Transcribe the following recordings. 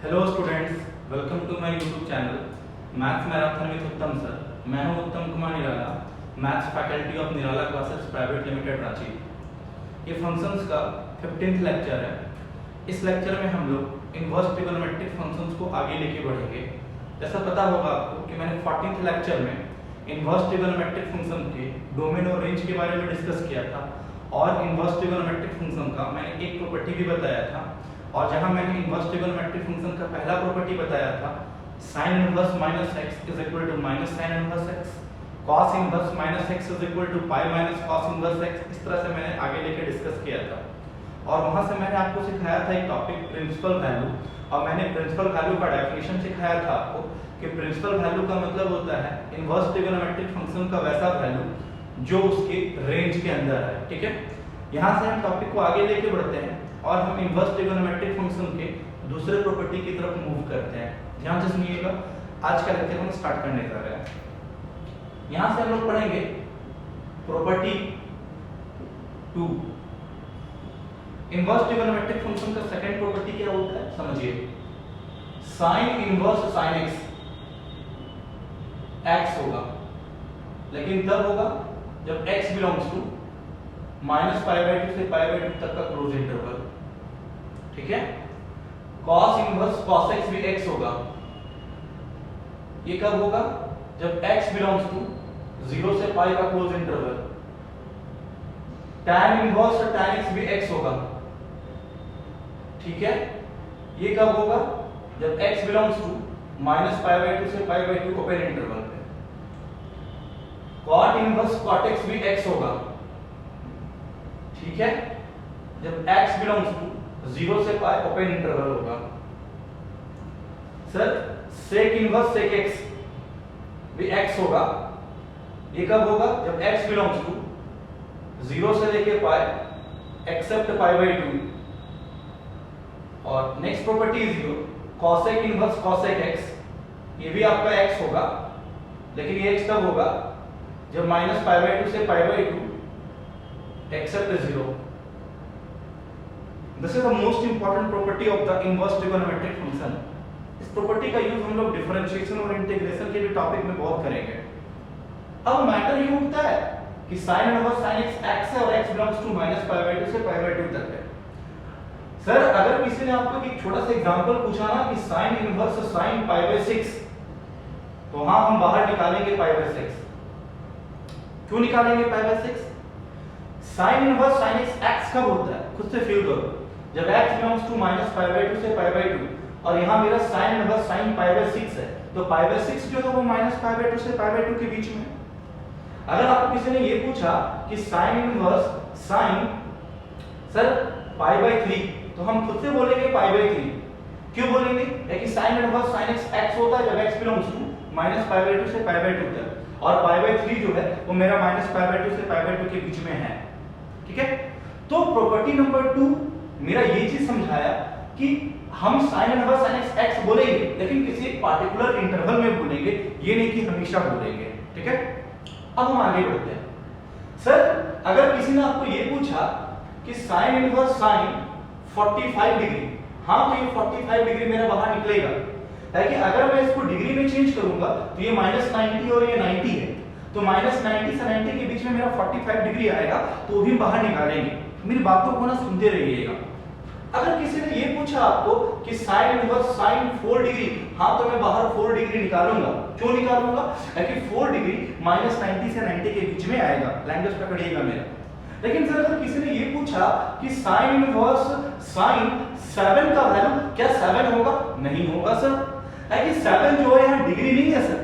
Hello students, welcome to my YouTube channel maths marathon with Uttam sir. मैं हूं Uttam Kumar Nirala, maths faculty of Nirala classes private limited Ranchi. ये functions का 15th lecture है। इस lecture में हम लोग इनवर्स ट्रिगोनोमेट्रिक फंक्शंस को आगे लेके बढ़ेंगे। जैसा पता होगा आपको कि मैंने 14th लेक्चर में इनवर्स ट्रिगोनोमेट्रिक फंक्शन के डोमेन और रेंज के बारे में डिस्कस किया था और इनवर्स ट्रिगोनोमेट्रिक फंक्शन का मैंने एक प्रॉपर्टी भी बताया था। और जहां मैंने इनवर्स ट्रिगोनोमेट्रिक फंक्शन का पहला प्रॉपर्टी बताया था sin inverse minus x is equal to minus sin inverse x, cos inverse minus x is equal to pi minus cos inverse x। इस तरह से मैंने आगे लेके डिस्कस किया था और वहां से मैंने आपको सिखाया था एक टॉपिक प्रिंसिपल वैल्यू। और मैंने प्रिंसिपल वैल्यू का डेफिनेशन सिखाया था आपको कि प्रिंसिपल वैल्यू का मतलब होता है इनवर्स ट्रिगोनोमेट्रिक फंक्शन का वैसा वैल्यू जो उसके रेंज के अंदर है। ठीक है, यहाँ से हम टॉपिक को आगे लेके बढ़ते हैं और हम इनवर्स ट्रिगोनोमेट्रिक फंक्शन के दूसरे प्रॉपर्टी की तरफ मूव करते हैं। ध्यान से सुनिएगा, आज का लेक्चर हम स्टार्ट करने जा रहे हैं। यहाँ से हम लोग पढ़ेंगे प्रॉपर्टी 2। इनवर्स ट्रिगोनोमेट्रिक फंक्शन का सेकंड प्रॉपर्टी क्या होता है समझिए। साइन इनवर्स साइन x होगा, लेकिन तब होगा जब x बिलोंग्स टू -π/2 से π/2 तक का क्लोज इंटरवल। ठीक है, cos इनवर्स cos x भी x होगा। ये कब होगा जब x बिलोंग्स टू 0 से पाई का क्लोज इंटरवल। tan इनवर्स और tan x भी x होगा। ठीक है, ये कब होगा जब x बिलोंग्स टू -π/2 से π/2 ओपन इंटरवल पे। cot इनवर्स cot x भी x होगा। ठीक है, जब x बिलोंग्स टू 0 से पाई ओपन इंटरवल होगा। Sir sec inverse sec x भी x होगा। ये कब होगा जब x बिलोंग्स टू 0 से लेके पाई एक्सेप्ट π/2। और next property is yo cosec inverse cosec x, ये भी आपका x होगा, लेकिन ये x कब होगा जब -π/2 से π/2 except 0. This is the most important property of the inverse trigonometric function. इस प्रॉपर्टी का यूज हम लोग डिफरेंशिएशन और इंटीग्रेशन के भी टॉपिक में बहुत करेंगे। अब मैटर ये उठता है कि sin inverse sin x x है और x बिलोंग्स टू -π/2 से π/2 तक है। सर अगर किसी ने आपको एक छोटा सा एग्जांपल पूछा ना कि sin इनवर्स sin π/6, तो हाँ हम बाहर निकालेंगे π/6। क्यों निकालेंगे π/6? sin इनवर्स sin x कब होता है खुद से फील करो, जब x बिलोंग्स टू -π/2 से π/2 और यहां मेरा sin इनवर्स sin π/6 है, तो π/6 जो है वो -π/2 से π/2 के बीच में। अगर आपको किसी ने ये पूछा कि sin इनवर्स sin सर π/3, तो हम खुद से बोलेंगे π/3। क्यों बोलेंगे? क्योंकि sin इनवर्स sin x होता है जब x बिलोंग्स टू -π/2 से π/2 तक और π/3 जो है वो मेरा -π/2 से π/2 के बीच में है। ठीक है, तो प्रॉपर्टी नंबर 2 मेरा ये चीज समझाया कि हम sin इनवर्स sin x बोलेंगे, लेकिन किसी एक पार्टिकुलर इंटरवल में बोलेंगे, ये नहीं कि हमेशा बोलेंगे। ठीक है, अब हम आगे बढ़ते हैं। सर अगर किसी ने आपको ये पूछा कि sin इनवर्स sin 45 डिग्री, हाँ तो ये 45 डिग्री मेरा बाहर निकलेगा, ताकि अगर मैं इसको डिग्री में चेंज करूंगा तो ये -90 और ये 90 है, तो -90 से 90 के बीच में मेरा 45 डिग्री आएगा, तो भी बाहर निकालेंगे। मेरी बातों को ना सुनते रहिएगा। अगर किसी ने ये पूछा आपको कि sin इनवर्स sin 4 डिग्री, हाँ तो मैं बाहर 4 डिग्री निकालूंगा। क्यों निकालूंगा? क्योंकि 4 डिग्री -90 से 90 के बीच में आएगा। लैंग्वेज पकड़िएगा मेरा। लेकिन सर अगर किसी ने ये पूछा कि sin इनवर्स sin 7 का वैल्यू क्या 7 होगा? नहीं होगा सर, क्योंकि 7 जो है यहाँ डिग्री नहीं है सर,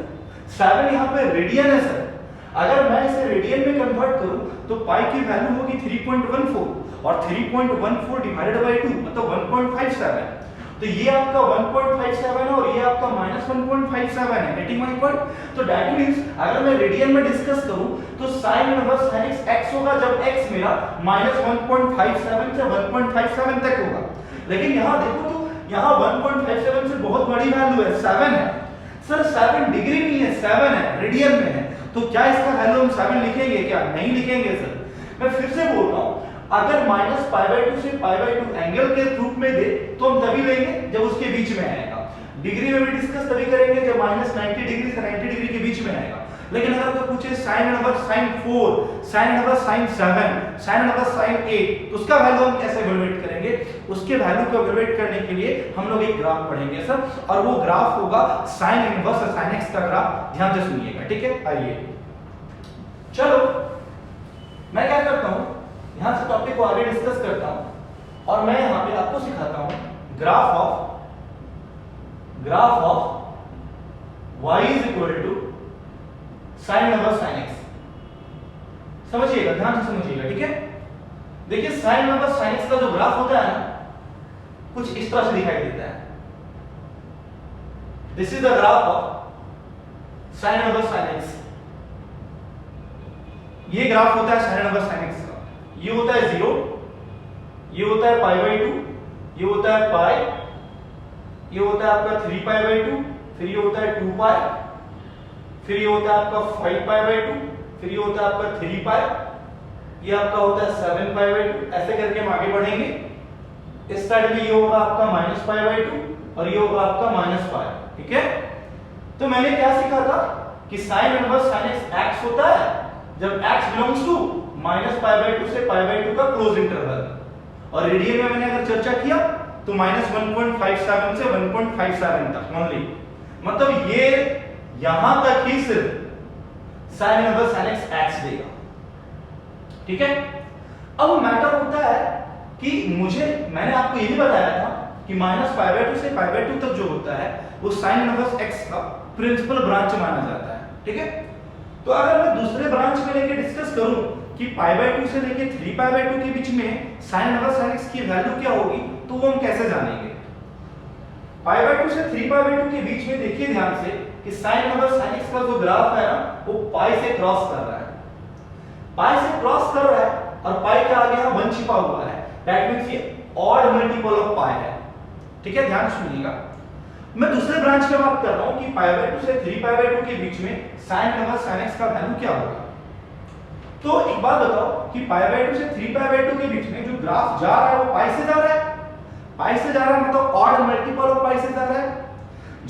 7 यहाँ पे रेडियन है सर। अगर मैं इसे रेडियन में कन्वर्ट करूं तो पाई की वैल्यू होगी 3.14 और 3.14 डिवाइडेड बाय 2 मतलब 1.57। तो ये आपका 1.57 है और ये आपका -1.57 है। Getting my point? तो दैट मींस अगर मैं रेडियन में डिस्कस करूं तो sin इनवर्स sin x होगा जब x मेरा -1.57 से 1.57 तक होगा। लेकिन यहां देखो तो यहां 1.57 से बहुत बड़ी वैल्यू है, 7 है। सर 7 डिग्री नहीं है, 7 है, रेडियन में है, तो क्या इसका वैल्यू हम 7 लिखेंगे क्या? नहीं लिखेंगे सर। मैं फिर से बोल रहा हूं, अगर माइनस पाई बाई टू से पाई बाई टू एंगल के रूप में दे तो हम तभी लेंगे जब उसके बीच में आएगा। डिग्री में भी डिस्कस तभी करेंगे जब माइनस 90 डिग्री से 90 डिग्री के बीच में आएगा। लेकिन अगर कोई पूछे sign inverse sign 4, sign inverse sign 7, sign inverse sign 8 तो उसका वैल्यू हम कैसे इवैल्यूएट करेंगे? उसके वैल्यू को इवैल्यूएट करने के लिए हम लोग एक ग्राफ पढ़ेंगे सर, और वो ग्राफ होगा साइन इनवर्स और साइन एक्स का ग्राफ। ध्यान से सुनिएगा, ठीक है? आइए चलो मैं क्या करता हूं, यहां से टॉपिक को आगे डिस्कस करता हूं और मैं यहां पे आपको सिखाता हूं graph of y is equal to sine inverse sine x. समझिएगा, ध्यान से समझिएगा, ठीक है? देखिए साइन इनवर्स साइन एक्स का जो ग्राफ होता है ना, कुछ इस तरह से दिखाई देता है। This is the graph of sine inverse sine x. ये ग्राफ होता है साइन इनवर्स साइन एक्स का। ये होता है 0, ये होता है पाई बाई 2, ये होता है पाई, ये होता है आपका 3 पाई बाई 2, फिर ये होता है 2 पाई, फिर ये होता है आपका 5 पाई बाई 2, फिर ये होता है आपका 3 पाई, ये आपका होता है 7 पाई बाई 2। ऐसे करके हम आगे बढ़ेंगे। इस साइड में ये होगा आपका माइनस पाई बाई 2 और ये होगा आपका माइनस पाई, ठीक है? तो मैंने क्या सीखा था कि sine inverse sine x x होता है जब x belongs to minus pi by 2 से पाई बाई 2 का क्लोज इंटरवल। और रेडियन में मैंने अगर चर्चा किया तो माइनस 1.57 से 1.57 तक ओनली, मतलब ये यहां तक ही सिर्फ sign inverse sine x x देगा, ठीक है? अब मैटर होता है कि मैंने आपको ये भी बताया था कि माइनस पाई बाई 2 से पाई बाई 2 तक जो होता है वो साइन इनवर्स एक्स का प्रिंसिपल ब्रांच माना जाता है, ठीक है? तो अगर मैं दूसरे ब्रांच में लेके डिस्कस करूं कि पाई बाई 2 से लेके 3 पाई बाई 2 के बीच में साइन इनवर्स साइन एक्स की वैल्यू क्या होगी, तो वो हम कैसे जानेंगे? पाई बाई 2 से 3 पाई बाई 2 के बीच में देखिए ध्यान से कि साइन इनवर्स साइन एक्स का जो ग्राफ है ना, वो पाई से क्रॉस कर रहा है। पाई से क्रॉस कर रहा है और पाई के आगे यहां 1 छिपा हुआ है। दैट मींस ये ऑड मल्टीपल ऑफ पाई है, ठीक है? ध्यान सुनिएगा। मैं दूसरे ब्रांच की बात कर रहा हूं कि पाई बाई 2 से 3 पाई बाई 2 के बीच में साइन इनवर्स साइन एक्स का वैल्यू क्या होगा। तो एक बात बताओ कि पाई बाई 2 से 3 पाई बाई 2 के बीच में जो ग्राफ जा रहा है वो पाई से जा रहा है। पाई से जा रहा है मतलब ऑड मल्टीपल ऑफ पाई से जा रहा है।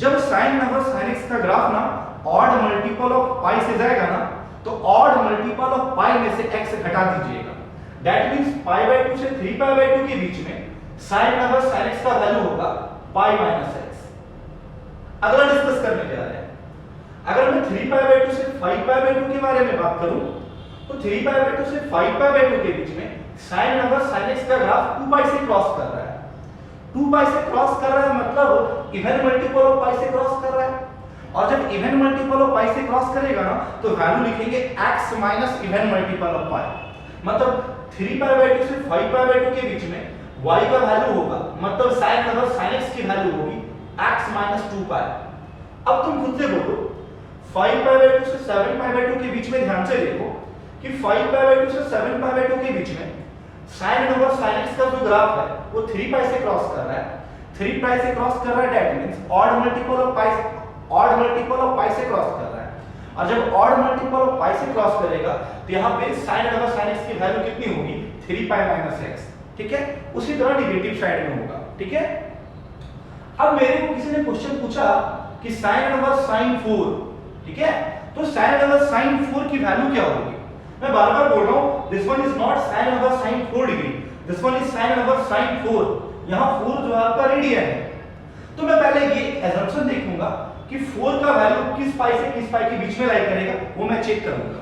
जब साइन इनवर्स साइन एक्स का ग्राफ ना ऑड मल्टीपल ऑफ पाई से जाएगा ना, तो ऑड मल्टीपल ऑफ पाई में से x घटा दीजिएगा। दैट मींस पाई बाई 2 से 3 पाई बाई 2 के बीच में साइन इनवर्स साइन एक्स का वैल्यू होगा पाई माइनस x। अगला डिस्कस करने जा रहे हैं। अगर मैं 3 पाई बाई 2 से 5 पाई बाई 2 के बारे में बात करूं तो 3 पाई बाई 2 से 5 पाई बाई 2 के बीच में साइन इनवर्स साइन एक्स का ग्राफ 2 पाई से क्रॉस कर रहा है। 2 पाई से क्रॉस कर रहा है मतलब इवन मल्टीपल ऑफ पाई से क्रॉस कर रहा है। और जब इवन मल्टीपल ऑफ पाई से क्रॉस करेगा ना, तो वैल्यू लिखेंगे x minus even multiple of pi. मतलब 3 पाई बाई 2 से 5 पाई बाई 2 के बीच में y का वैल्यू होगा, मतलब साइन इनवर्स साइन एक्स की वैल्यू होगी x माइनस 2 पाई। अब तुम खुद से बोलो 5 पाई बाई 2 से 7 पाई बाई 2 के बीच में ध्यान से देखो कि 5 पाई बाई 2 से 7 पाई बाई 2 के बीच में साइन इनवर्स साइन एक्स का जो ग्राफ है वो 3 पाई से क्रॉस कर रहा है। 3 पाई से क्रॉस कर रहा है, that means odd multiple of pi से क्रॉस कर रहा है। और जब ऑड मल्टीपल ऑफ पाई से क्रॉस करेगा तो यहां पे साइन इनवर्स साइन एक्स की वैल्यू कितनी होगी? 3 पाई माइनस x, ठीक है? उसी तरह नेगेटिव साइड में होगा, ठीक है? अब मेरे को किसी ने क्वेश्चन पूछा कि साइन इनवर्स साइन 4, ठीक है? तो साइन इनवर्स साइन 4 की वैल्यू क्या होगी? मैं बार-बार बोल रहा हूं, this one is not sign inverse sign 4 degree, this one is sine inverse sign 4। यहां 4 जो है आपका रेडियन है। तो मैं पहले ये असम्पशन देखूंगा कि 4 का वैल्यू किस पाई से किस पाई के बीच में लाई करेगा, वो मैं चेक करूंगा।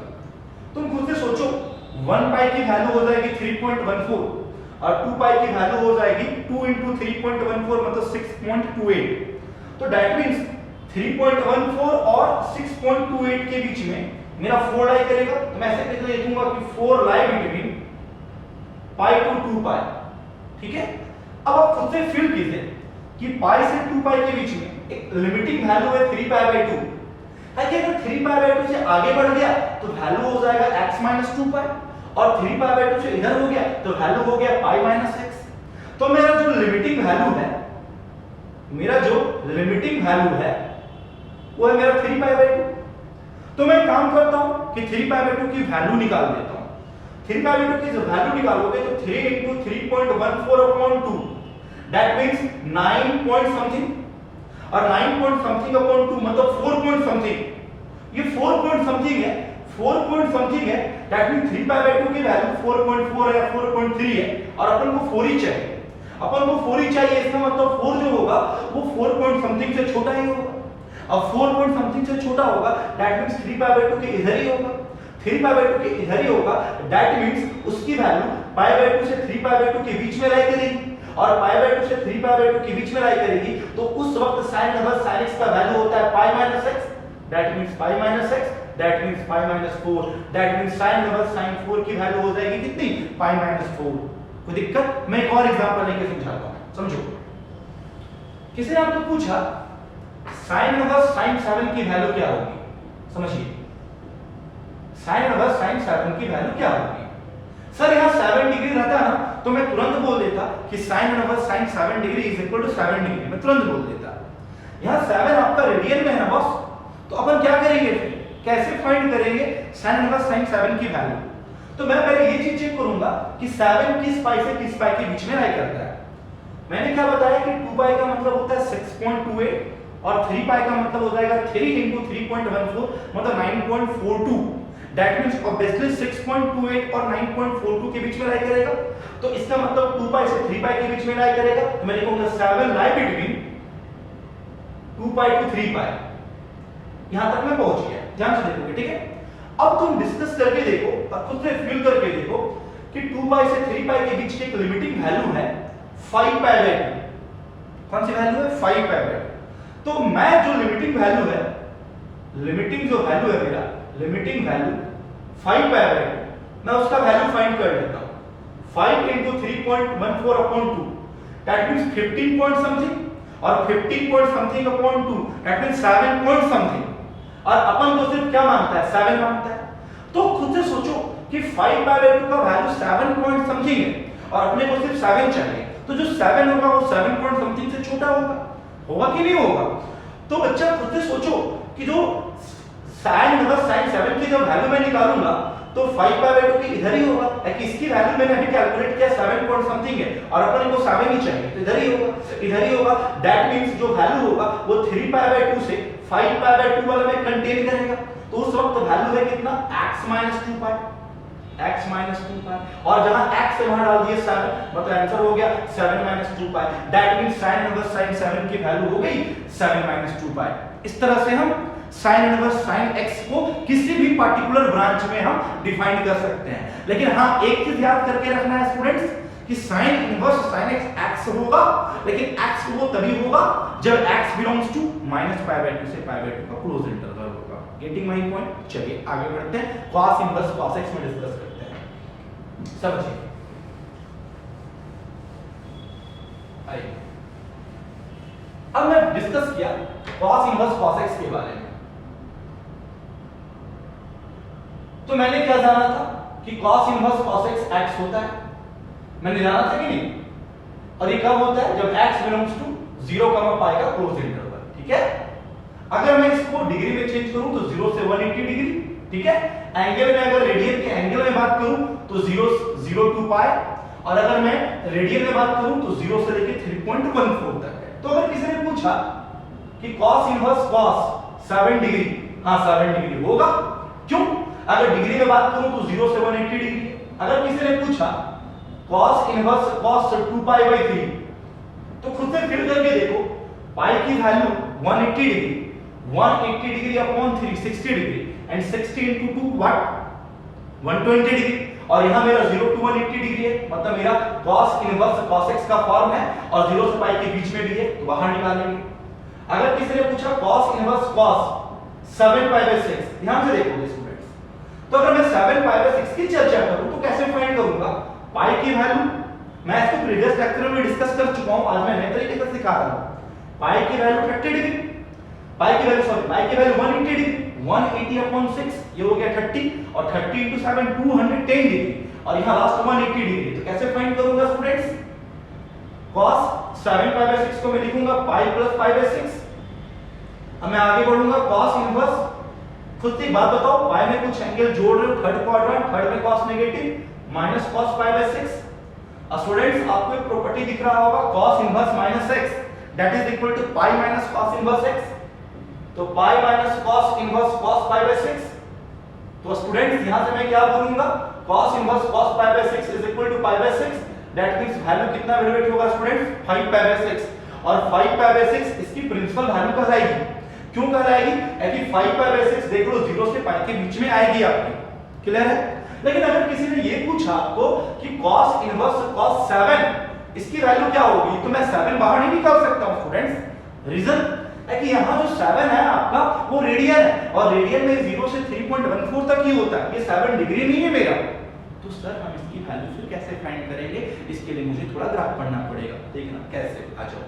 तुम खुद से सोचो, 1 पाई की वैल्यू हो जाएगी 3.14 और 2 पाई की वैल्यू हो जाएगी 2 * 3.14 मतलब 6.28। तो दैट मींस 3.14 और 6.28 के बीच में मेरा 4 लाई करेगा। तो मैं ऐसे करके लिखूंगा कि 4 लाई बिटवीन पाई टू 2 पाई, ठीक है? अब आप खुद से फील कीजिए कि पाई से 2 पाई के बीच में एक लिमिटिंग वैल्यू है 3 पाई बाई 2 है कि अगर 3 पाई बाई 2 से आगे बढ़ गया तो वैल्यू हो जाएगा x माइनस 2 पाई, और 3 पाई बाई 2 से इधर हो गया तो वैल्यू हो गया पाई माइनस x। तो मेरा जो लिमिटिंग वैल्यू है वो है मेरा 3 पाई बाई 2। तो मैं काम करता हूं कि 3 पाई बाई 2 की वैल्यू निकाल देता हूं। 3 बाय 2 की जो वैल्यू निकालोगे तो 3 into 3.14 upon 2 that means 9 point something और 9 point something upon 2 मतलब 4 point something, ये 4 point something है, 4 point something है, that means 3 पाई बाय 2 की वैल्यू 4.4 है या 4.3 है और अपन को 4 ही चाहिए, अपन को 4 ही चाहिए, इसका मतलब 4 जो होगा वो 4 point something से छोटा ही होगा। अब 4 point something से छोटा होगा that means 3 पाई बाय 2 के इधर ही होगा, 3 पाई बाय 2 के इधर ही होगा, that means उसकी वैल्यू पाई बाय 2 से 3 पाई बाय 2 के बीच में लाई करेगी और पाई बाय 2 से 3 पाई बाय 2 के बीच में लाई करेगी तो उस वक्त sin इनवर्स sin x का वैल्यू होता है pi minus x, that means pi minus x, that means pi minus 4, that means sin inverse sin 4 की वैल्यू हो जाएगी कितनी, पाई माइनस 4। कोई दिक्कत? मैं एक और एग्जांपल लेके समझाता हूं, समझो। किसी ने आपको पूछा sin इनवर्स sin 7 की वैल्यू क्या होगी, समझिए sin इनवर्स sin 7 की वैल्यू क्या होगी। सर यहाँ 7 डिग्री रहता है ना तो मैं तुरंत बोल देता कि sin inverse sin 7 degree is equal to 7 degree, मैं तुरंत बोल देता। यहाँ 7 आपका रेडियन में है ना बॉस, तो अपन क्या करेंगे फिर, कैसे फाइंड करेंगे sin इनवर्स sin 7 की वैल्यू। तो मैं पहले ये चीज चेक करूंगा कि 7 किस पाई से किस पाई के बीच में लाई करता है। मैंने क्या बताया कि 2 पाई का मतलब होता है 6.28 और 3 पाई का मतलब हो जाएगा 3 into 3.14 मतलब 9.42, that means obviously 6.28 और 9.42 के बीच में लाई करेगा, तो इसका मतलब 2 पाई से 3 पाई के बीच में लाई करेगा, तो मैं लिखूंगा 7 लाई बिटवीन 2 पाई टू 3 पाई। यहां तक मैं पहुंच गया, ध्यान से देखोगे, ठीक है। अब तुम डिस्कस करके देखो और खुद से फील करके देखो कि 2 पाई से 3 पाई के बीच की एक लिमिटिंग वैल्यू है 5 पाई बाय 2। कौन सी वैल्यू है, 5 पाई बाय 2। तो मैं जो लिमिटिंग वैल्यू है, लिमिटिंग जो वैल्यू है मेरा, लिमिटिंग वैल्यू 5 पाई बाय 2, मैं उसका वैल्यू फाइंड कर लेता हूं। 5 into 3.14 upon 2 that means 15 point something और 15 point something upon 2 that means 7 point something, और अपन को सिर्फ क्या मांगता है, 7 मांगता है। तो खुद से सोचो कि 5 पाई बाय 2 का वैल्यू 7 point something है और अपने को सिर्फ 7 चाहिए, तो जो 7 होगा वो 7 point something से छोटा होगा, होगा कि नहीं होगा। तो बच्चा खुद से सोचो कि जो sin इनवर्स sin 7 की जब वैल्यू मैं निकालूंगा तो 5 पाई बाय 2 की इधर ही होगा, कि इसकी वैल्यू मैंने अभी कैलकुलेट किया 7 point something है और अपन को 7 ही चाहिए, तो इधर ही होगा, इधर ही होगा। दैट मींस जो वैल्यू होगा वो 3 पाई बाय 2 से 5 पाई बाय 2 वाला में कंटेन करेगा, तो उस वक्त वैल्यू है कितना, x माइनस 2 पाई, x माइनस 2 पाई, और जहां x से वहां डाल दिए 7, मतलब आंसर हो गया 7 minus 2 pi. That means sin inverse sin 7 की वैल्यू हो गई 7 माइनस 2 पाई। इस तरह से हम sin इनवर्स sin x को किसी भी पार्टिकुलर ब्रांच में हम डिफाइन कर सकते हैं। लेकिन हाँ, एक चीज याद करके रखना है स्टूडेंट्स कि sin inverse sin x x होगा, लेकिन x वो तभी होगा जब x belongs to minus pi by 2 से पाई बाय 2 का क्लोज इंटरवल होगा। Getting my point. चलिए आगे बढ़ते हैं, cos इनवर्स cos x में डिस्कस करते हैं, समझिए। आइए अब मैं डिस्कस किया cos इनवर्स cos x के बारे में, तो मैंने क्या जाना था कि cos inverse cos x x होता है, मैंने जाना था कि नहीं, और ये कब होता है, जब x बिलोंग्स टू 0, पाई का क्लोज इंटरवल, ठीक है। अगर मैं इसको डिग्री में चेंज करूं तो 0 से 180 डिग्री, ठीक है। एंगल में अगर रेडियन के एंगल में बात करूं तो 0 टू पाई, और अगर मैं रेडियन में बात करूं तो 0 से लेके 3.14 तक है। तो अगर किसी ने पूछा कि cos इनवर्स cos 7 डिग्री, हाँ 7 डिग्री होगा, क्यों, अगर डिग्री में बात करूं तो 0 से 180 डिग्री। अगर किसी ने पूछा cos inverse cos 2 pi by 3, तो खुद से फिर करके देखो, पाई की value 180 degree, 180 degree upon 3 60 degree, and 60 into 2 what, 120 degree, और यहां मेरा 0 टू 180 डिग्री है, मतलब मेरा cos इनवर्स cos x का फॉर्म है और 0 से पाई के बीच में भी है, तो बाहर निकालेंगे। अगर किसी ने पूछा cos inverse cos 7 pi by 6, ध्यान से देखोगे स्टूडेंट्स, तो अगर मैं 7 पाई बाय 6 की चर्चा करूं तो कैसे फाइंड करूंगा पाई की वैल्यू, मैं इसको प्रीवियस लेक्चर में डिस्कस कर चुका हूं, आज मैं नए तरीके से सिखा रहा हूं। पाई की वैल्यू 30 डिग्री, पाई की वैल्यू 180 डिग्री, 180 अपॉन 6 ये हो गया 30, और 30 into 7 210 डिग्री, और यहां लास्ट 180 डिग्री। तो कैसे फाइंड करूंगा स्टूडेंट्स, cos 7 पाई बाय 6 को मैं लिखूंगा पाई प्लस पाई बाय 6। अब मैं आगे बढ़ूंगा, cos इनवर्स, खुद से एक बात बताओ, पाई में कुछ एंगल जोड़ रहे हो, थर्ड क्वाड्रेंट, थर्ड में cos negative, minus cos pi by 6। Students आपको एक प्रॉपर्टी दिख रहा होगा cos inverse minus x that is equal to pi minus cos inverse x। तो pi minus cos inverse cos pi by 6। तो students यहां से मैं क्या बोलूंगा cos inverse cos pi by 6 is equal to pi by 6 that means value कितना evaluate होगा students 5 pi by 6 और 5 पाई बाय 6 इसकी प्रिंसिपल वैल्यू कहलाएगी। क्यों कहलाएगी? क्योंकि 5 पाई बाय 6 देख लो 0 से पाई के बीच में आएगी आपकी। क्लियर है? लेकिन अगर किसी ने ये पूछा आपको कि cos इनवर्स cos 7 इसकी वैल्यू क्या होगी तो मैं 7 बाहर नहीं निकाल सकता हूं स्टूडेंट्स। रीजन है कि यहां जो 7 है आपका वो रेडियन है और रेडियन में 0 से 3.14 तक ही होता है, ये 7 डिग्री नहीं है मेरा। तो सर हम इसकी वैल्यू फिर कैसे फाइंड करेंगे? इसके लिए मुझे थोड़ा ग्राफ पढ़ना पड़ेगा। देखना कैसे, आ जाओ।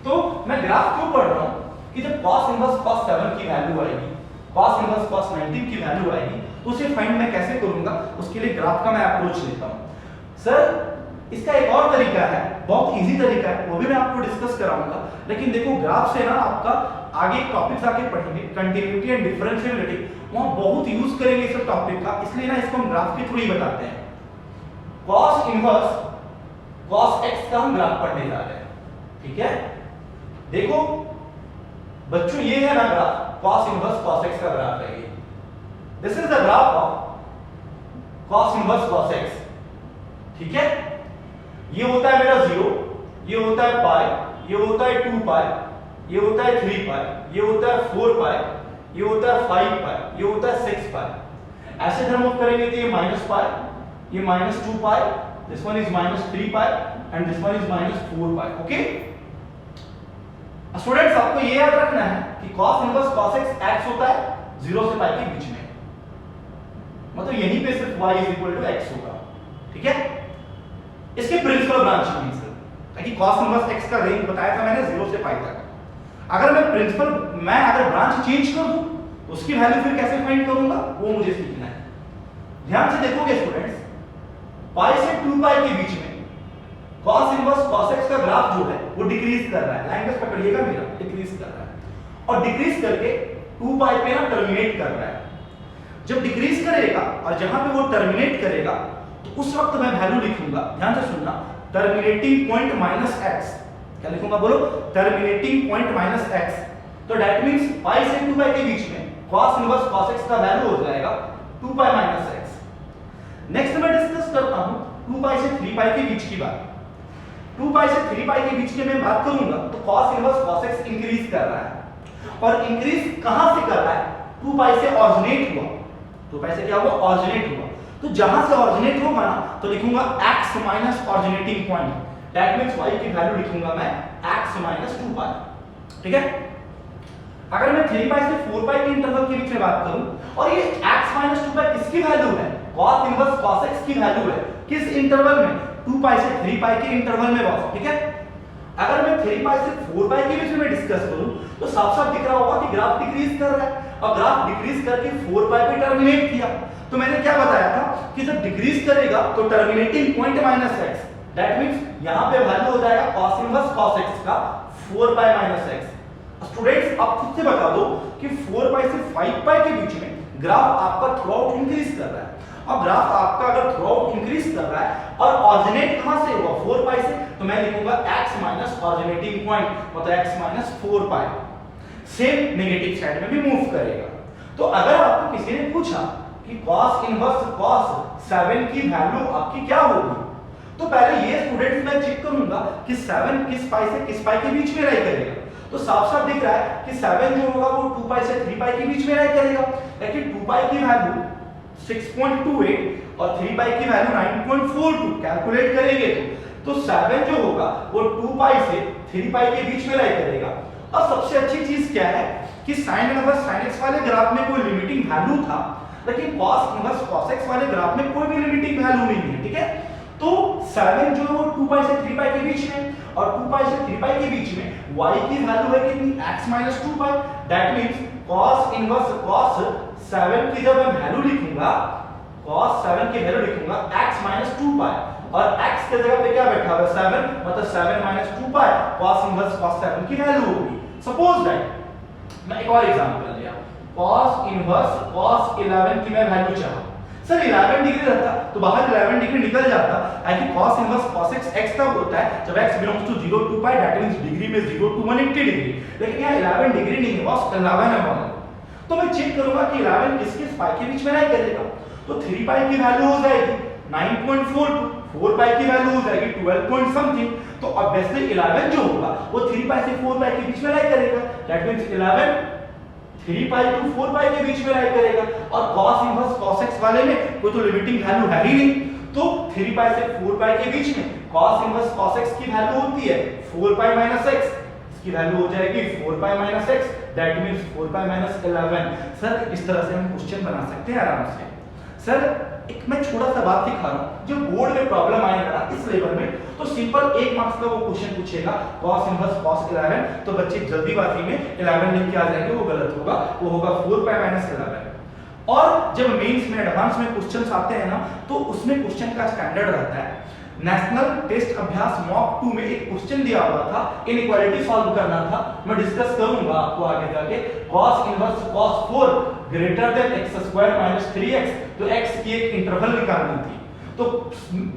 तो मैं ग्राफ क्यों पढ़ रहा हूं कि जब cos इनवर्स cos 7 की वैल्यू आएगी, cos इनवर्स cos 19 की वैल्यू आएगी तो उसे फाइंड मैं कैसे करूंगा उसके लिए ग्राफ का मैं अप्रोच लेता हूं। सर इसका एक और तरीका है, बहुत इजी तरीका है, वो भी मैं आपको डिस्कस कराऊंगा। लेकिन देखो ग्राफ से ना आपका आगे टॉपिक्स आके पढ़ेंगे कंटिन्यूटी एंड डिफरेंशिएबिलिटी, वहां बहुत यूज करेंगे इस टॉपिक का, इसलिए ना इसको हम ग्राफ के थ्रू ही बताते हैं। cos इनवर्स cos x का हम ग्राफ पढ़ने जा रहे हैं, ठीक है? देखो बच्चों ये है ना graph cos inverse cos x का ग्राफ है ये। This is the graph of cos inverse cos x, ठीक है? ये होता है मेरा 0, ये होता है पाई, ये होता है 2 पाई, ये होता है 3 पाई, ये होता है 4 पाई, ये होता है 5 पाई, ये होता है 6 पाई। ऐसे धर्म ऑफ करेंगे तो ये माइनस पाई, ये minus 2 pi, this one is minus 3 pi and this one is minus 4 pi. Okay students आपको ये याद रखना है कि cos इनवर्स cos x होता है 0 से पाई के बीच में, मतलब यहीं पे सिर्फ y is equal to x होगा, ठीक है? इसके प्रिंसिपल ब्रांच में सर, ताकि cos इनवर्स x का रेंज बताया था मैंने 0 से पाई तक। अगर मैं अगर ब्रांच चेंज कर दूं उसकी वैल्यू फिर कैसे फाइंड करूंगा वो मुझे सीखना है। ध्यान से देखोगे स्टूडेंट्स, पाई से 2 पाई के बीच में cos इनवर्स cos x का ग्राफ जो है वो डिक्रीज कर रहा है। लैंग्वेज पकड़िएगा मेरा, डिक्रीज कर रहा है और डिक्रीज करके 2 पाई पे ना टर्मिनेट कर रहा है। जब डिक्रीज करेगा और जहां पे वो टर्मिनेट करेगा तो उस वक्त मैं वैल्यू लिखूंगा, ध्यान से सुनना, टर्मिनेटिंग पॉइंट माइनस x। क्या लिखूंगा बोलो? Terminating point minus x। तो दैट मींस पाई से 2 पाई के बीच में cos इनवर्स cos x का वैल्यू हो जाएगा 2 पाई माइनस x। नेक्स्ट मैं डिस्कस करता हूं 2 पाई से 3 पाई के बीच की बात। 2 पाई से 3 पाई के बीच की मैं बात करूंगा तो cos inverse cos x increase कर रहा है और इंक्रीज कहां से कर रहा है? 2 पाई से ऑरिजिनेट हुआ। 2 पाई से क्या हुआ? ऑरिजिनेट हुआ। तो जहां से ऑरिजिनेट होगा ना तो लिखूंगा x minus originating point, that means y की वैल्यू लिखूंगा मैं x माइनस 2 पाई, ठीक है? अगर मैं 3 पाई से 4 पाई के इंटरवल के बीच में बात करूं और ये x माइनस 2 पाई किसकी वैल्यू है? cos इनवर्स cos x की वैल्यू है। किस इंटरवल में? 2 पाई से 3 पाई के इंटरवल में बॉस, ठीक है? अगर मैं 3 पाई से 4 पाई के बीच में डिस्कस करूं तो साफ साफ दिख रहा होगा कि ग्राफ डिक्रीज कर रहा है और ग्राफ डिक्रीज करके 4 पाई पे टर्मिनेट किया। तो मैंने क्या बताया था कि जब डिक्रीज करेगा तो terminating point minus x, that means यहां पे वैल्यू हो जाएगा cos इनवर्स cos x का 4 पाई माइनस x। स्टूडेंट्स आप खुद से बता दो कि 4 पाई से 5 पाई के बीच में ग्राफ आपका थ्रू आउट इंक्रीज कर रहा है और ग्राफ आपका अगर थ्रू आउट इंक्रीज कर रहा है और ऑरिजिनेट कहां से हुआ? 4 पाई से, तो मैं लिखूंगा x माइनस ऑरिजिनेटिंग पॉइंट, मतलब x माइनस 4 पाई। सेम नेगेटिव साइड में भी मूव करेगा। तो अगर आपको किसी ने पूछा कि cos इनवर्स cos 7 की वैल्यू आपकी क्या होगी तो पहले ये स्टूडेंट्स मैं चेक करूंगा कि 7 किस पाई से किस पाई के बीच में राइज करेगा। तो साफ साफ दिख रहा है कि 7 जो होगा वो 2 पाई से 3 पाई के बीच में राइज करेगा, लेकिन 2 पाई की वैल्यू 6.28 और 3 पाई की वैल्यू 9.42 कैलकुलेट करेंगे तो 7 जो होगा वो 2 पाई से 3 पाई के बीच में राइज करेगा। और सबसे अच्छी चीज क्या है कि sin इनवर्स sin x वाले ग्राफ में कोई लिमिटिंग वैल्यू था, लेकिन cos इनवर्स cos x वाले ग्राफ में कोई भी लिमिटिंग वैल्यू नहीं है, ठीक है? तो 7 जो है वो 2 पाई से 3 पाई के बीच में और 2 पाई से 3 पाई के बीच में y की वैल्यू है कितनी? x minus 2 pi, that means cos inverse cos 7 की जब मैं वैल्यू लिखूंगा, cos 7 की वैल्यू लिखूंगा x माइनस 2 पाई और x के जगह पे क्या बैठा हुआ है? 7, मतलब 7 माइनस 2 पाई cos इनवर्स cos 7 की वैल्यू होगी। सपोज दैट मैं एक और एग्जांपल लिया, cos इनवर्स cos 11 की मैं वैल्यू चाहा, सर 11 डिग्री रहता तो बाहर 11 डिग्री निकल जाता। Actually cos inverse cos x तब होता है जब x belongs to 0 to pi, that means degree में 0 to 180 डिग्री, लेकिन यहाँ 11 डिग्री नहीं है, बस 11 है वहां। तो मैं चेक करूंगा कि 11 किस पाई के बीच में लाई करेगा, तो 3 पाई की वैल्यू हो जाएगी 9.42, 4 पाई की वैल्यू हो जाएगी 12 पॉइंट समथिंग, तो ऑब्वियसली 11 जो होगा वो 3 पाई से 4 पाई के बीच में लाई करेगा, दैट मींस 11 3 पाई टू 4 पाई के बीच में लाई करेगा। और cos इनवर्स cos x वाले में कोई तो लिमिटिंग वैल्यू है ही नहीं, तो 3 पाई से 4 पाई के बीच में cos इनवर्स cos x की वैल्यू होती है 4 पाई माइनस x, इसकी वैल्यू हो जाएगी 4 pi minus x, that means 4 pi minus 11। Sir इस तरह से हम क्वेश्चन बना सकते हैं आराम से। सर एक मैं छोटा सा बात दिखा रहा हूं, जो बोर्ड में प्रॉब्लम आएगा ना इस लेवल में, तो सिंपल 1 मार्क्स का वो क्वेश्चन पूछेगा cos इनवर्स cos 11, तो बच्चे जल्दीबाजी में 11 लिख के आ जाएंगे, वो गलत होगा, वो होगा 4 पाई माइनस 11। और जब मेंस में एडवांस में क्वेश्चंस आते हैं ना, तो उसमें क्वेश्चन का स्टैंडर्ड रहता है। नेशनल टेस्ट अभ्यास मॉक 2 में एक क्वेश्चन दिया हुआ था, इनइक्वालिटी सॉल्व करना था, मैं डिस्कस करूंगा आपको आगे जाके। cos inverse cos 4 greater than x² - 3x, तो x की एक इंटरवल निकालनी थी, तो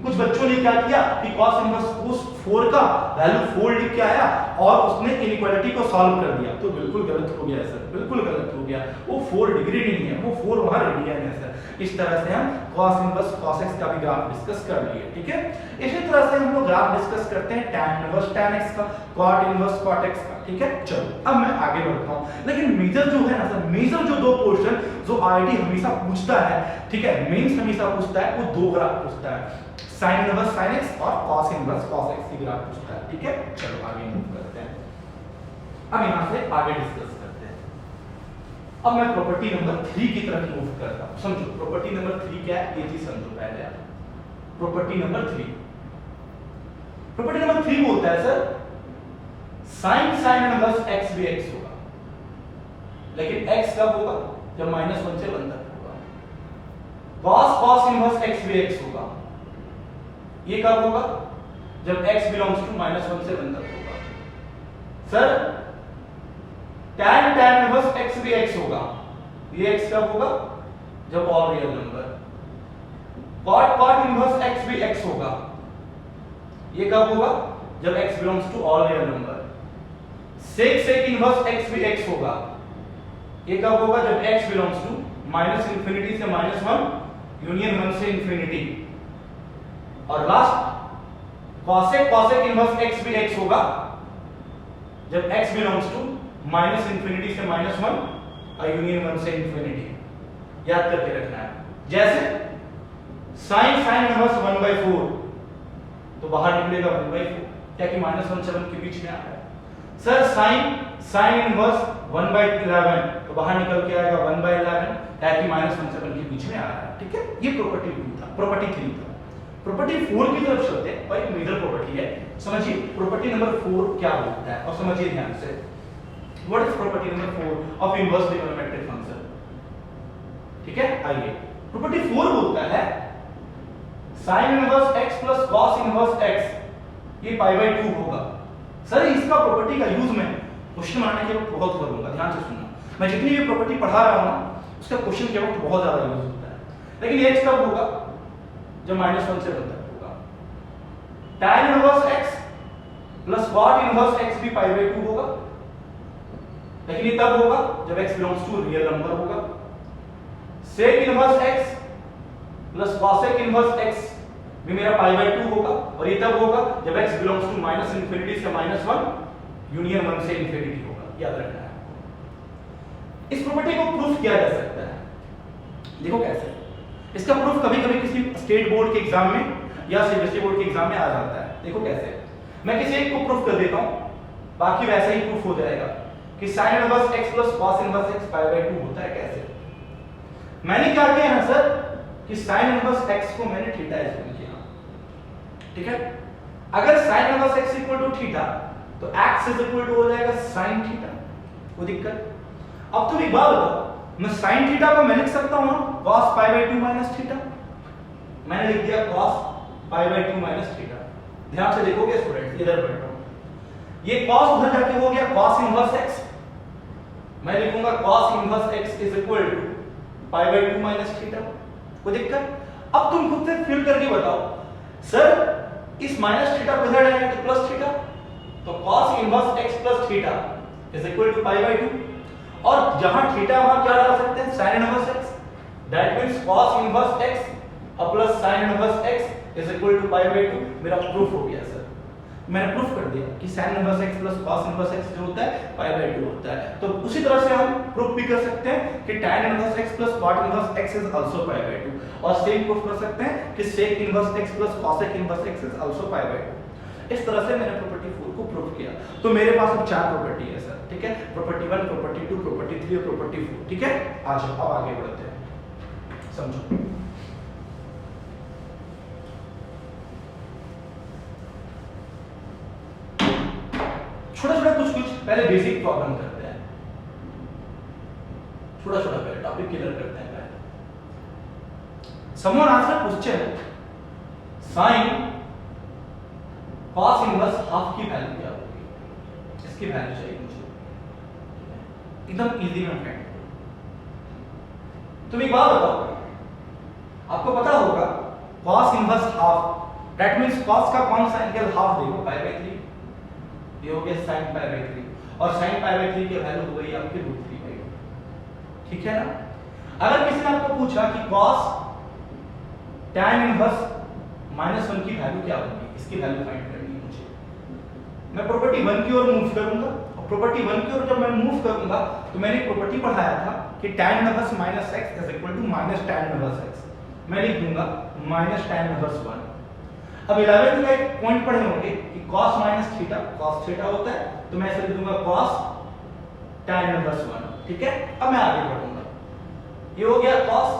कुछ बच्चों ने क्या किया कि cos इनवर्स cos 4 का वैल्यू 4 लिख के आया और उसने इनइक्वालिटी को सॉल्व कर दिया, तो बिल्कुल गलत हो गया सर, बिल्कुल गलत हो गया, वो 4 डिग्री नहीं है, वो 4 वहां रेडियन है सर। इस तरह से हम cos इनवर्स cos x का भी ग्राफ डिस्कस कर लिए, ठीक है। इसी तरह से हम लोग ग्राफ डिस्कस करते हैं tan इनवर्स tan x का, cot इनवर्स cot x का, ठीक है। चलो अब मैं आगे बढ़ता हूं, लेकिन मेजर जो है ना सर, मेजर जो दो क्वेश्चन जो आईआईटी हमेशा पूछता है, ठीक है, मेंस हमेशा पूछता है, वो दो ग्राफ पूछता है, sin इनवर्स sin x और cos इनवर्स cos x की ग्राफ पूछता है, ठीक है। चलो आगे मूव करते हैं, अब यहां से आगे डिस्कस करते हैं। अब मैं प्रॉपर्टी नंबर 3 की तरफ मूव करता हूं, समझो प्रॉपर्टी नंबर 3 क्या है, ये चीज समझो पहले आप। प्रॉपर्टी नंबर 3, प्रॉपर्टी नंबर 3 बोलता है सर sin इनवर्स x भी x होगा, लेकिन x कब होगा, जब -1 से 1 तक होगा। cos इनवर्स x भी x होगा, ये कब होगा, जब x बिलोंग्स टू -1 से 1 तक होगा। सर tan इनवर्स x भी x होगा, ये x कब होगा, जब all real number. cot inverse x भी x होगा, ये कब होगा, जब x belongs to all real number. sec inverse x भी x होगा, ये कब होगा, जब x बिलोंग्स टू -∞ से -1 यूनियन 1 से इंफिनिटी। और लास्ट cosec इनवर्स x भी x होगा, जब x बिलोंग्स टू -∞ से -1 यूनियन 1 से इंफिनिटी। याद करके रखना है। जैसे sin इनवर्स 1/4, तो बाहर निकलेगा 1/4, क्या कि -1 से 1 के बीच में आ रहा है। सर sin इनवर्स 1/11, तो बाहर निकल के आएगा 1/11, क्या कि -1 से 1 के बीच में आ रहा है, ठीक है। ये प्रॉपर्टी 2 था, प्रॉपर्टी 3 था। प्रॉपर्टी 4 की तरफ चलते हैं, और एक मेजर प्रॉपर्टी है, समझिए प्रॉपर्टी नंबर 4 क्या होता है, और समझिए ध्यान से। What is property number 4 of inverse trigonometric function, ठीक है। आइए प्रॉपर्टी 4 बोलता है sin inverse x plus cos inverse x, ये π/2 होगा। सर इसका प्रॉपर्टी का यूज मैं क्वेश्चन बनाने के वक्त बहुत करूंगा, ध्यान से सुनना। मैं जितनी भी प्रॉपर्टी पढ़ा रहा हूं ना, उसका क्वेश्चन के वक्त बहुत ज्यादा यूज होता है, लेकिन ये x कब होगा, जब -1 से 1 तक होगा। tan inverse x plus cot inverse x भी π/2 होगा, लेकिन ये तब होगा जब x belongs to real number होगा। sec इनवर्स x प्लस cosec इनवर्स x भी मेरा π/2 होगा, और ये तब होगा जब x बिलोंग्स टू -∞ से -1 यूनियन 1 से इंफिनिटी होगा। याद रखना है। इस प्रॉपर्टी को प्रूफ किया जा सकता है, देखो कैसे। इसका प्रूफ कभी-कभी किसी स्टेट बोर्ड के एग्जाम में या सीबीएसई बोर्ड के एग्जाम में आ जाता है। देखो कैसे, मैं किसी एक को प्रूफ कर देता हूं, बाकी वैसे ही प्रूफ हो जाएगा कि sin inverse x plus cos inverse x π/2 होता है। कैसे, मैंने क्या किया ना सर कि sin इनवर्स x को मैंने थीटा एज्यूम किया, ठीक है। अगर sin inverse x equal to theta, तो x इज इक्वल टू हो जाएगा sin थीटा, कोई दिक्कत। अब तुम एक बात बताओ, मैं sin थीटा को मैं लिख सकता हूं cos π/2 माइनस थीटा, मैंने लिख दिया cos π/2 माइनस थीटा। ध्यान से देखोगे स्टूडेंट, इधर बैठ रहा हूं, ये cos उधर जाके हो गया cos इनवर्स x, मैं लिखूंगा cos inverse x is equal to π/2 minus theta. कोई दिक्कत? अब तुम खुद से फिल करके बताओ सर इस माइनस थीटा को इधर डालेंगे तो प्लस थीटा, तो cos inverse x plus theta is equal to pi by 2, और जहां थीटा वहां क्या डाल सकते हैं sin inverse x, that means cos inverse x plus sin inverse x is equal to pi by 2। मेरा प्रूफ हो गया सर, मैंने प्रूफ कर दिया कि sin inverse x plus cos inverse x जो होता है पाई बाय 2 होता है। तो उसी तरह से हम प्रूफ भी कर सकते हैं कि tan inverse x plus cot inverse x is also pi by 2, और सेम प्रूफ कर सकते हैं कि sec इनवर्स x प्लस cosec inverse x is also pi by 2। इस तरह से मैंने प्रॉपर्टी 4 को प्रूफ किया। तो मेरे पास अब चार प्रॉपर्टी है सर, ठीक है, प्रॉपर्टी 1, प्रॉपर्टी 2, प्रॉपर्टी 3 और प्रॉपर्टी 4, ठीक है। आ जाओ अब आगे बढ़ते हैं, समझो। छोटा छोटा कुछ पहले बेसिक प्रॉब्लम करते हैं, छोटा छोटा पहले टॉपिक क्लियर करते हैं। पहले someone answer question sin cos inverse half की वैल्यू क्या होगी, इसकी वैल्यू चाहिए मुझे, एकदम इजी में फ्रेंड। तुम एक बात बताओ, आपको पता होगा cos inverse half, that means cos का कौन सा एंगल हाफ देगा, पाई बाय 3, ये हो गया sin पाई बाय 3, और sin पाई बाय 3 की वैल्यू हो गई आपकी √3/2, ठीक है ना। अगर किसी ने आपको पूछा कि cos tan इनवर्स -1 की वैल्यू क्या होगी, इसकी वैल्यू फाइंड करनी है मुझे, मैं प्रॉपर्टी 1 की ओर मूव करूंगा, और प्रॉपर्टी 1 की ओर जब मैं मूव करूंगा तो मैंने प्रॉपर्टी पढ़ाया था कि tan inverse -x is equal to -tan inverse x, मैं लिख दूंगा -tan इनवर्स 1। अब 11th का एक पॉइंट पढ़े होंगे कि cos minus theta, cos theta होता है, तो मैं ऐसे लिख दूंगा cos tan इनवर्स 1, ठीक है। अब मैं आगे बढ़ूंगा, ये हो गया cos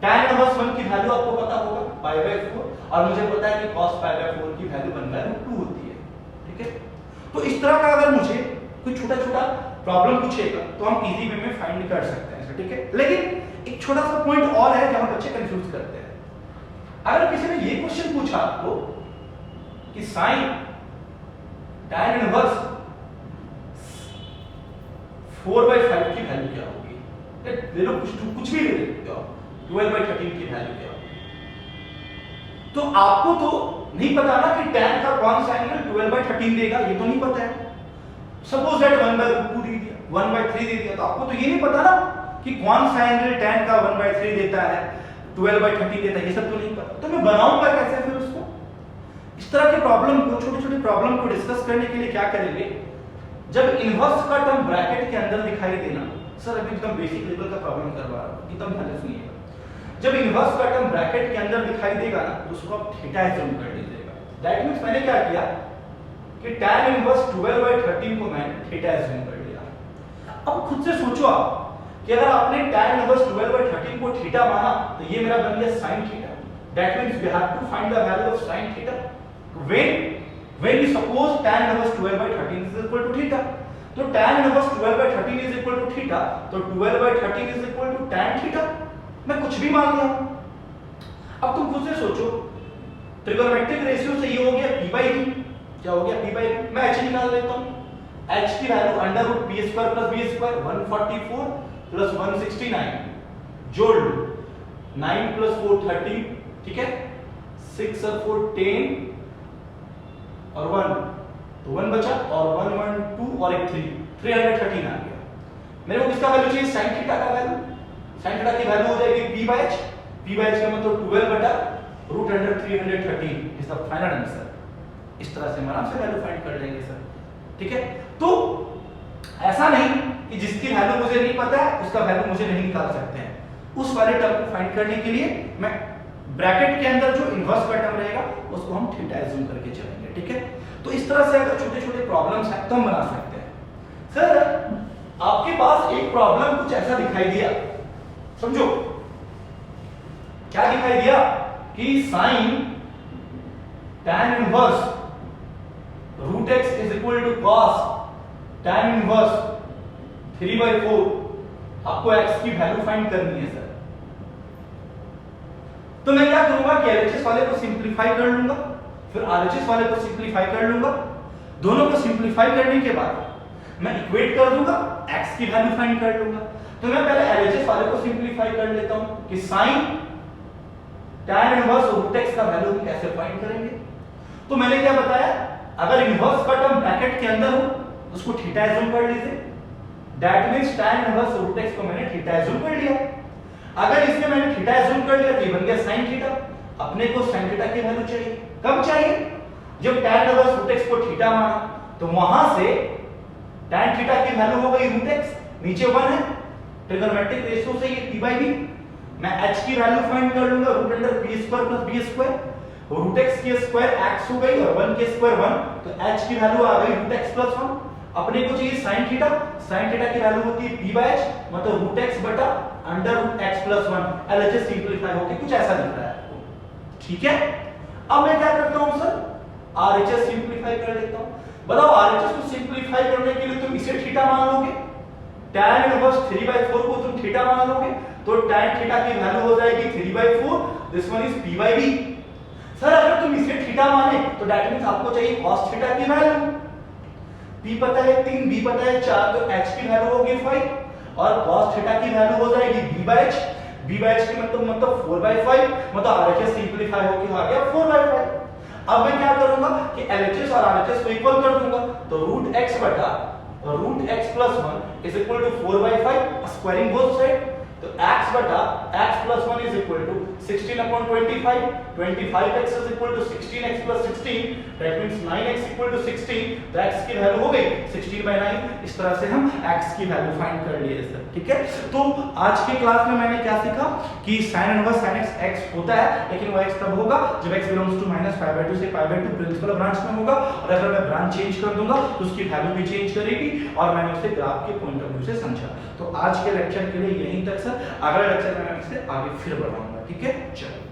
tan इनवर्स 1 की वैल्यू आपको पता होगा पाई बाय 4, और मुझे पता है कि cos पाई बाय 4 की वैल्यू 1/2 होती है, ठीक है। तो इस तरह का अगर मुझे कोई छोटा छोटा प्रॉब्लम पूछेगा तो हम इजी वे में फाइंड कर सकते हैं, ठीक है। लेकिन एक छोटा सा पॉइंट और है जहां बच्चे कंफ्यूज करते हैं। अगर किसी ने ये क्वेश्चन पूछा आपको कि sin tan इनवर्स 4/5 की वैल्यू क्या होगी, ले लो कुछ भी ले सकते हो, 12/13 की वैल्यू क्या होगी, तो आपको तो नहीं पता ना कि tan का कौन सा एंगल 12/13 देगा, ये तो नहीं पता है। सपोज दैट 1/2 दे दिया, 1/3 दे दिया, तो आपको तो ये नहीं पता ना कि कौन सा एंगल tan का 1/3 देता है, 12/13 देता है, ये सब तो नहीं पता। तो मैं बनाऊंगा कैसे फिर उसको? इस तरह के प्रॉब्लम को, छोटे छोटे प्रॉब्लम को डिस्कस करने के लिए क्या करेंगे, जब इनवर्स का टर्म ब्रैकेट के अंदर दिखाई देना, सर अभी एकदम बेसिक लेवल का प्रॉब्लम करवा रहा हूं, एकदम ध्यान से सुनिएगा। जब इनवर्स का टर्म ब्रैकेट के अंदर दिखाई देगा ना, तो उसको आप थीटा एज्यूम कर लीजिएगा। दैट मींस मैंने क्या किया कि tan इनवर्स 12/13 को मैंने थीटा एज्यूम कर लिया। अब खुद से सोचो आप कि अगर आपने tan इनवर्स 12/13 को थीटा माना, तो ये मेरा बन गया sin theta. That means we have to find the value of sin theta when we suppose tan inverse 12/13 is equal to theta. तो tan inverse 12/13 is equal to theta, तो 12/13 is equal to tan theta. मैं कुछ भी मान लिया। अब तुम खुद से सोचो, ट्रिगोनोमेट्रिक रेशियो से ये हो गया p/b, क्या हो गया p/b, मैं h निकाल लेता हूं। h की वैल्यू √p² + b² 144 + 169, जोड़ लो, 9 + 4 13, ठीक है, 6 और 4 10 और 1, तो 1 बचा, और 1 1 2 और एक 3, 313 आ गया। मेरे को किसका वैल्यू चाहिए, sin थीटा का वैल्यू। sin थीटा की वैल्यू हो जाएगी p/h, p/h का मतलब 12/√313 इज द फाइनल आंसर। इस तरह से हम आराम से वैल्यू फाइंड कर लेंगे सर, ठीक है। तो ऐसा नहीं कि जिसकी वैल्यू मुझे नहीं पता है उसका वैल्यू मुझे नहीं निकाल सकते हैं। उस वाले टर्म को फाइंड करने के लिए मैं ब्रैकेट के अंदर जो इनवर्स का टर्म रहेगा उसको हम थीटा एज्यूम करके चलेंगे, ठीक है। तो इस तरह से अगर छोटे छोटे प्रॉब्लम्स हैं तो हम बना सकते हैं। सर आपके पास एक प्रॉब्लम कुछ ऐसा दिखाई दिया, समझो क्या दिखाई दिया कि sin tan inverse √x is equal to cos tan inverse 3/4, आपको x की वैल्यू फाइंड करनी है सर। तो मैं क्या करूंगा कि LHS वाले को सिंपलीफाई कर लूंगा, फिर RHS वाले को सिंपलीफाई कर लूंगा। दोनों को सिंपलीफाई करने के बाद मैं इक्वेट कर दूंगा, x की वैल्यू फाइंड कर लूंगा। तो मैं पहले LHS वाले को सिंपलीफाई कर लेता हूं कि sin tan inverse root x का वैल्यू हम कैसे फाइंड करेंगे। तो मैंने क्या बताया, अगर इनवर्स का टर्म ब्रैकेट के अंदर हो तो उसको थीटा एज्यूम कर लीजिए, that means tan inverse root x को मैंने थीटा एज्यूम कर लिया। अगर इसमें मैंने थीटा एज्यूम कर लिया तो ये बन गया sin थीटा। अपने को sin थीटा की वैल्यू चाहिए, कब चाहिए, जब tan इनवर्स रूट x को थीटा माना तो वहां से tan थीटा की वैल्यू हो गई रूट x, नीचे 1 है, ट्रिग्नोमेट्रिक रेशियो से ये p/b, मैं h की वैल्यू फाइंड कर लूंगा root under p square plus b square, root x की स्क्वायर x हो गई और 1 के स्क्वायर 1, तो h की वैल्यू आ गई रूट x प्लस 1। अपने को चाहिए sin थीटा, sin थीटा की वैल्यू होती है p/h, मतलब रूट x बटा under root x plus 1। LHS simplify होके कुछ ऐसा दिख रहा है आपको, ठीक है। अब मैं क्या करता हूं सर, RHS सिंपलीफाई कर लेता हूं। बताओ RHS को सिंपलीफाई करने के लिए तुम इसे थीटा मान लोगे, tan इनवर्स 3/4 को तुम थीटा मान लोगे, तो tan थीटा की वैल्यू हो जाएगी 3/4, this one is p/b। Sir अगर तुम इसे थीटा माने तो दैट मींस आपको चाहिए cos थीटा की वैल्यू, p पता है 3, b पता है 4, तो h की वैल्यू होगी 5 और cos थीटा की वैल्यू हो जाएगी b/h, b/h की मतलब 4/5, मतलब RHS सिंपलीफाई होके आ गया 4/5। अब मैं क्या करूंगा कि LHS और RHS को इक्वल कर दूंगा, तो रूट x बटा root x plus 1 is equal to 4/5, squaring both side, तो x बटा x plus 1 is equal to 16 upon 25, 25x is equal to 16x plus 16, that means 9x equal to 16, तो x की value हो गई 16/9। इस तरह से हम x की वैल्यू फाइंड कर लिए सर, ठीक है। तो आज के क्लास में मैंने क्या सीखा कि sin इनवर्स sin x होता है, लेकिन वो x तब होगा जब x बिलोंग्स टू -π/2 से π/2 प्रिंसिपल ब्रांच में होगा, और अगर मैं ब्रांच चेंज कर दूंगा तो उसकी वैल्यू भी चेंज करेगी, और मैंने उसे ग्राफ के पॉइंट ऑफ व्यू से समझा। तो आज के लेक्चर के लिए यहीं तक सर, अगले लेक्चर में मैं इससे आगे फिर बढ़ाऊंगा, ठीक है। चलो।